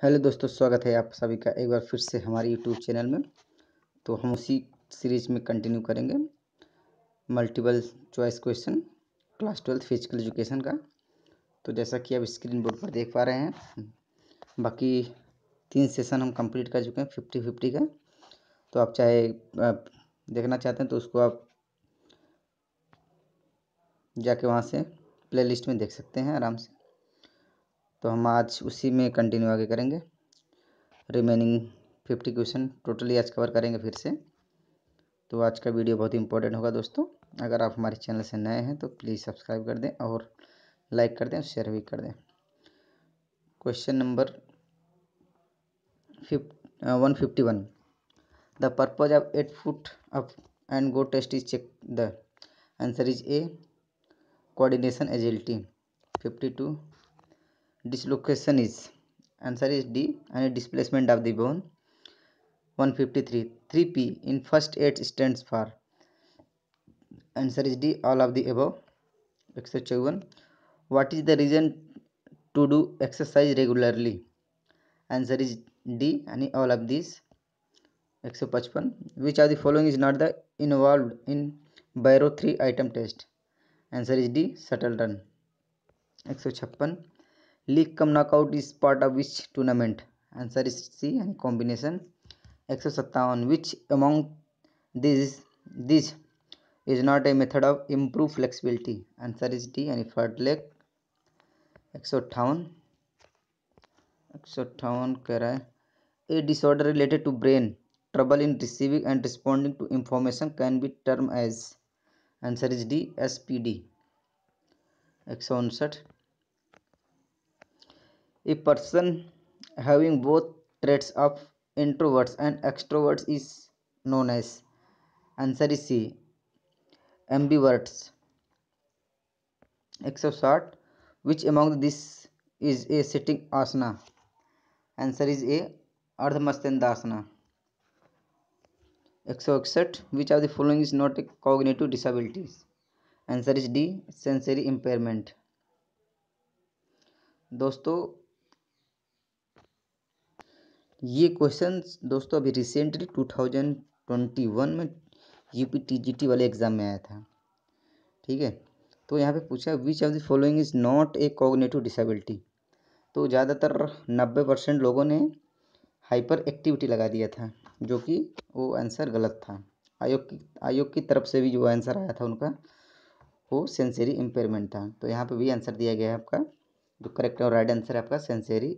Hello दोस्तों, स्वागत है आप सभी का एक बार फिर से हमारे यूट्यूब चैनल में। तो हम उसी सीरीज में कंटिन्यू करेंगे multiple choice question class 12 physical education का। तो जैसा कि आप स्क्रीन बोर्ड पर देख पा रहे हैं, बाकी 3 सेशन हम कंप्लीट कर चुके हैं 50-50 का। तो आप चाहे देखना चाहते हैं तो उसको आप जाके वहाँ से प्लेलिस्ट में देख सकते हैं आराम से। तो हम आज उसी में कंटिन्यू आगे करेंगे। रिमेनिंग 50 क्वेश्चन टोटली आज कवर करेंगे फिर से। तो आज का वीडियो बहुत ही इंपॉर्टेंट होगा दोस्तों। अगर आप हमारे चैनल से नए हैं तो प्लीज़ सब्सक्राइब कर दें और लाइक कर दें और शेयर भी कर दें। Question number 151। The purpose of 8 foot up and go test is check. The answer is A coordination agility. 52 dislocation is. Answer is D and displacement of the bone. 153 3p in first aid stands for. Answer is D, all of the above. 154 what is the reason to do exercise regularly? Answer is D and all of these. 155 which of the following is not the involved in Barrow 3 item test? Answer is D, shuttle run. 156 league cum knockout is part of which tournament? Answer is C and combination. 157 which among these is not a method of improved flexibility? Answer is D and third leg. 158 कह रहा है a disorder related to brain trouble in receiving and responding to information can be termed as. Answer is D, SPD. 159 a person having both traits of introverts and extroverts is known as. Answer is C, ambiverts. 160 which among this is a sitting asana? Answer is A, ardhamasthendasana. 161 which of the following is not a cognitive disability? Answer is D, sensory impairment. दोस्तों ये question दोस्तों अभी recently 2021 में UPTGT वाले exam में आया था। ठीक है, तो यहाँ पे पूछा विच of the following is not a cognitive disability. तो ज़्यादातर 90% लोगों ने हाइपर एक्टिविटी लगा दिया था, जो कि वो आंसर गलत था। आयोग की तरफ से भी जो आंसर आया था उनका वो सेंसरी इम्पेयरमेंट था। तो यहाँ पे भी आंसर दिया गया है आपका, जो करेक्ट और राइट आंसर है आपका सेंसरी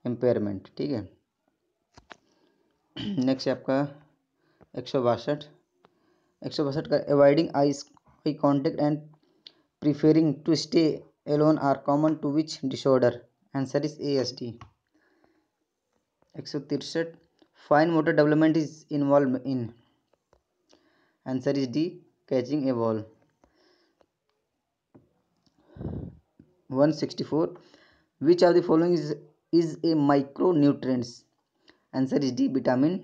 इम्पेयरमेंट। ठीक है, नेक्स्ट है आपका 162 का avoiding eye contact and preferring to stay alone are common to which disorder? Answer is ASD. 163 fine motor development is involve in? Answer is D, catching a ball. 164 which of the following is a micronutrients? Answer is D, vitamin.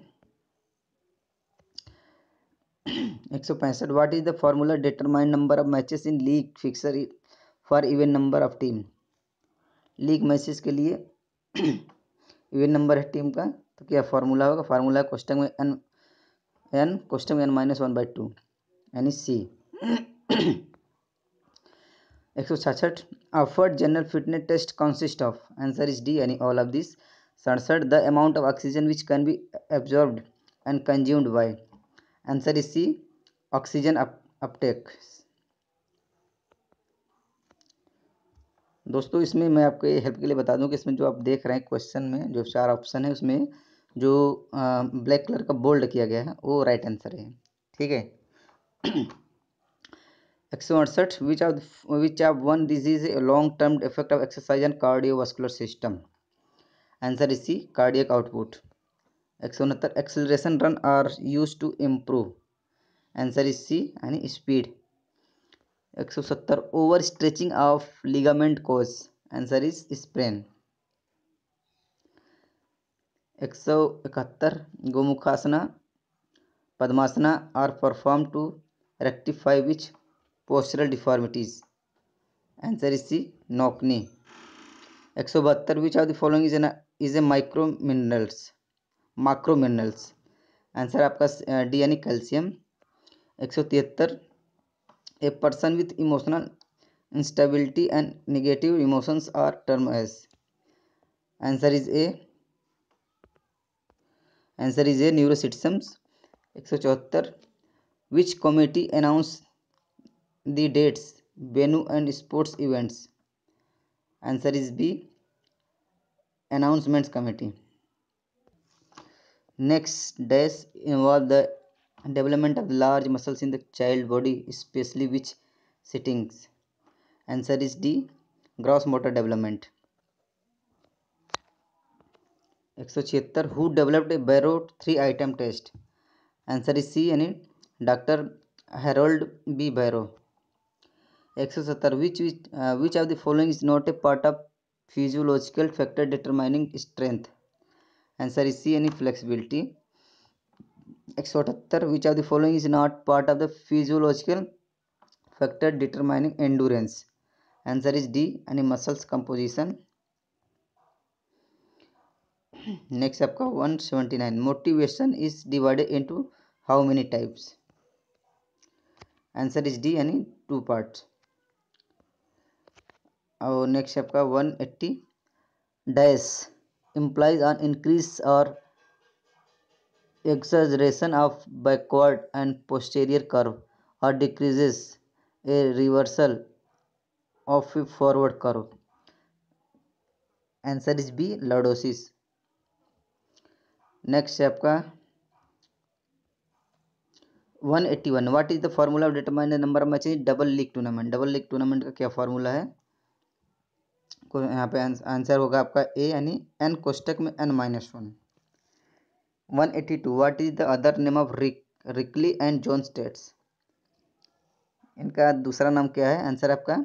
165 what is the formula determine number of matches in league fixture for even number of team? League matches के लिए even number है team का, तो क्या formula होगा? Formula question में n question में n-1/2 यानी C. 166 offered general fitness test consist of? Answer is D यानी all of this. 67 the amount of oxygen which can be absorbed and consumed by? Answer is C, oxygen Uptake. दोस्तों इसमें मैं आपको help के लिए बता दूं कि इसमें जो आप देख रहे हैं क्वेश्चन में जो 4 ऑप्शन है उसमें जो ब्लैक कलर का बोल्ड किया गया है वो राइट आंसर है. ठीक है. 168 which of one disease a long term effect of exercise and cardiovascular system? Answer is C, cardiac output. 169 acceleration run are used to improve? Answer is C यानी speed. 170 over stretching of ligament causes? Answer is sprain. 171 Gomukhasana Padmasana are perform to rectify which postural deformities? Answer is C, knock knee. 172 which of the following is a micro minerals. Answer आपका D यानी calcium. 173 a person with emotional instability and negative emotions are term as. Answer is a neuroticisms. 174 which committee announce the dates venue and sports events. Answer is B announcements committee. Next dash involve the development of large muscles in the child body, especially which sittings. Answer is D, gross motor development. 176 who developed a Barrow 3 item test. Answer is C यानी Dr. Harold B. Barrow. 170 which of the following is not a part of physiological factor determining strength. Answer is C यानी flexibility. 178 which of the following is not part of the physiological factor determining endurance. Answer is D यानी muscles composition. Next आपका 179 motivation is divided into how many types. Answer is D यानी 2 parts. और next आपका 180 dash implies an increase or exaggeration of backward and posterior curve or decreases a reversal of a forward curve. Answer is B lordosis. Next है आपका 181 what is the formula of determine the number of matches double league tournament. Double league tournament का क्या formula है? यहाँ पे answer होगा आपका ए यानी n कोष्टक में n-1। 182 what is the other name of Rikli and John states. इनका दूसरा नाम क्या है? आंसर आपका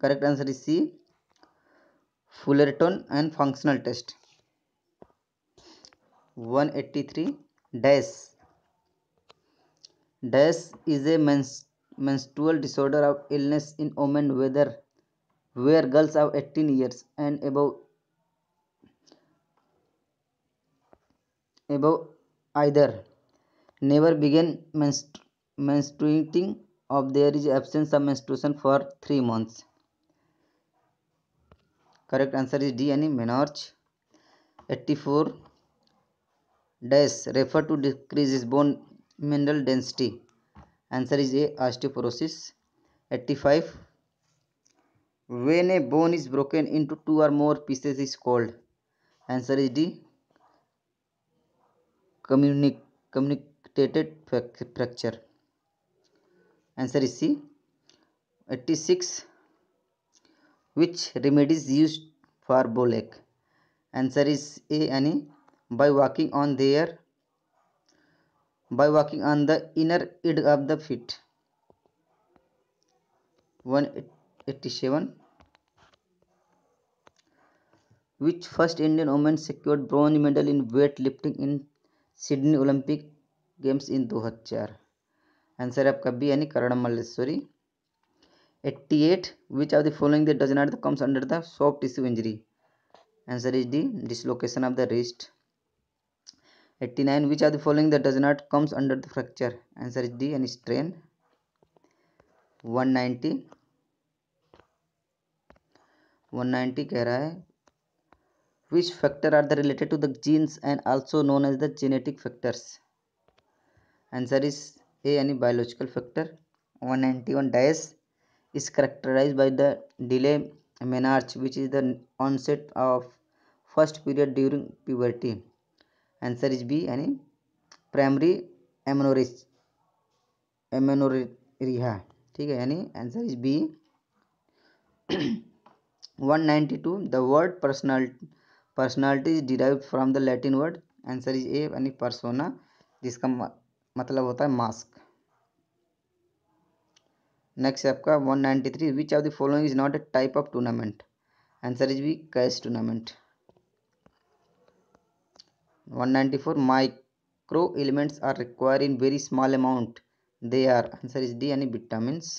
correct answer is C Fullerton and functional test. 183 dash is a menstrual disorder of illness in women where girls of 18 years and above either never begin menstruating or there is absence of menstruation for 3 months. Correct answer is D यानी menarche. 84 dash refer to decreases bone mineral density. Answer is A osteoporosis. 85 when a bone is broken into 2 or more pieces is called. Answer is D communicated fracture. Answer is C. 86 which remedies used for bowleg. Answer is A यानी by walking on the inner edge of the feet. 187 which first Indian woman secured bronze medal in weightlifting in Sydney Olympic Games in 2000. Answer आपका B यानी करण Malleswari. 88 which of the following that does not comes under the soft tissue injury. Answer is D dislocation of the wrist. 89 which of the following that does not comes under the fracture. Answer is D and strain. 190 कह रहा है which factor are the related to the genes and also known as the genetic factors. Answer is A यानी biological factor. 191 dash is characterized by the delay menarche which is the onset of first period during puberty. Answer is B यानी primary amenorrhea. ठीक है यानी answer is B. 192 the word personality is derived from the Latin word. Answer is A यानी persona जिसका मतलब होता है mask. Next आपका 193 which of the following is not a type of tournament. Answer is B cash tournament. 194 micro elements are required in very small amount. They are. Answer is D यानी vitamins.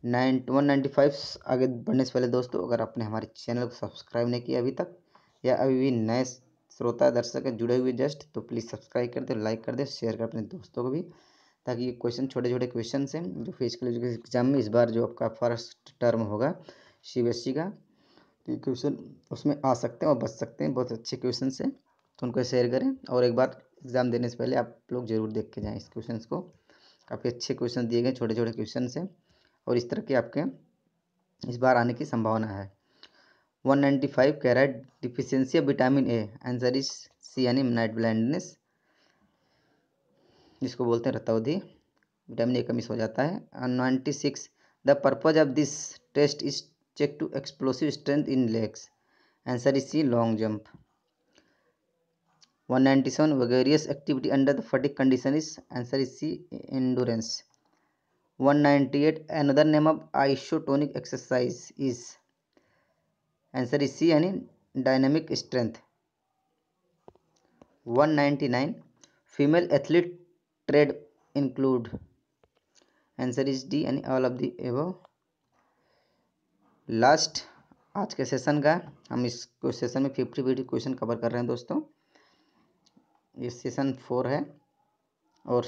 195 आगे बढ़ने से पहले दोस्तों, अगर आपने हमारे चैनल को सब्सक्राइब नहीं किया अभी तक, या अभी भी नए श्रोता दर्शक जुड़े हुए जस्ट, तो प्लीज़ सब्सक्राइब कर दे, लाइक कर दे, शेयर कर अपने दोस्तों को भी, ताकि ये क्वेश्चन छोटे छोटे क्वेश्चन हैं जो फिजिकल एजुकेशन एग्जाम में इस बार जो आपका फर्स्ट टर्म होगा CBSE का, तो ये क्वेश्चन उसमें आ सकते हैं और बच सकते हैं, बहुत अच्छे क्वेश्चन हैं, तो उनको शेयर करें। और एक बार एग्ज़ाम देने से पहले आप लोग ज़रूर देख के जाएँ इस क्वेश्चन को, काफ़ी अच्छे क्वेश्चन दिए गए, छोटे छोटे क्वेश्चन हैं, और इस तरह के आपके इस बार आने की संभावना है। 195 कह रहा है deficiency of vitamin A, answer is C यानी नाइट ब्लाइंडनेस, जिसको बोलते हैं रतौंधी, विटामिन ए कमी हो जाता है। 96 the purpose of this test is check to explosive strength in legs, answer is C long jump. 197 various activity under the fatigue condition is, answer is C endurance. 198 another name of isotonic exercise is, answer is C यानी dynamic strength. 199 female athlete triad include, answer is D यानी all of the above. Last आज के session का, हम इस session में 50 question cover कर रहे हैं दोस्तों, ये सेशन 4 है, और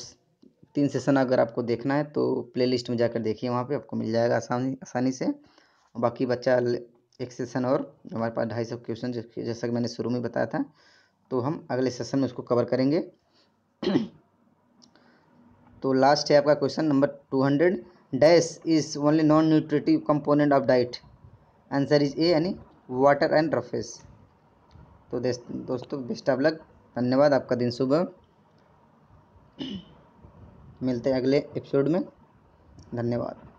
3 सेशन अगर आपको देखना है तो प्लेलिस्ट में जाकर देखिए, वहाँ पे आपको मिल जाएगा आसानी से। बाकी बच्चा एक सेशन और हमारे पास 250 क्वेश्चन, जैसा कि मैंने शुरू में बताया था, तो हम अगले सेशन में उसको कवर करेंगे। तो लास्ट है आपका question number 200, dash is only non nutritive component of diet, answer is A यानी वाटर एंड रफेज। तो दोस्तों बेस्ट ऑफ लक, धन्यवाद, आपका दिन शुभ हो। मिलते हैं अगले एपिसोड में, धन्यवाद।